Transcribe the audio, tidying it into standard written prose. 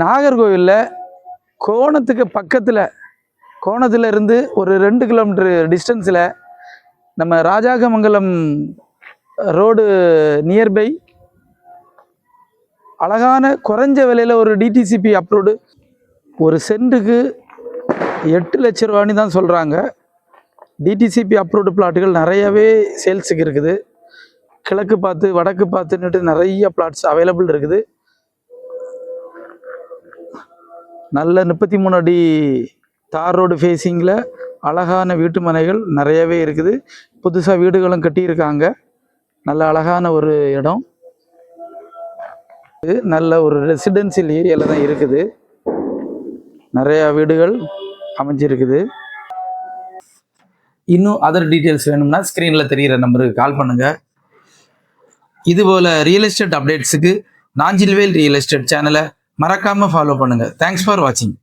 நாகர்கோவிலில் கோணத்துக்கு பக்கத்தில், கோணத்தில் இருந்து ஒரு 2 கிலோமீட்டர் டிஸ்டன்ஸில் நம்ம ராஜாகமங்கலம் ரோடு நியர்பை அழகான குறைஞ்ச விலையில் ஒரு டிடிசிபி அப்ரூவ்டு ஒரு சென்ட்டுக்கு 8 லட்ச ரூபான்னு தான் சொல்கிறாங்க. டிடிசிபி அப்ரூவ்டு பிளாட்டுகள் நிறையவே சேல்ஸுக்கு இருக்குது. கிழக்கு பார்த்து வடக்கு பார்த்துன்னுட்டு நிறைய பிளாட்ஸ் அவைலபிள் இருக்குது. நல்ல 33 அடி தார் ரோடு ஃபேஸிங்கில் அழகான வீட்டு மனைகள் நிறையவே இருக்குது. புதுசாக வீடுகளும் கட்டியிருக்காங்க. நல்ல அழகான ஒரு இடம், நல்ல ஒரு ரெசிடென்சியல் ஏரியாவில் தான் இருக்குது. நிறையா வீடுகள் அமைஞ்சிருக்குது. இன்னும் அதர் டீட்டெயில்ஸ் வேணும்னா ஸ்க்ரீனில் தெரிகிற நம்பருக்கு கால் பண்ணுங்கள். இதுபோல் real estate அப்டேட்ஸுக்கு Nanjilvel real estate சேனலை மறக்காமல் ஃபாலோ பண்ணுங்கள். தேங்க்ஸ் ஃபார் வாட்சிங்.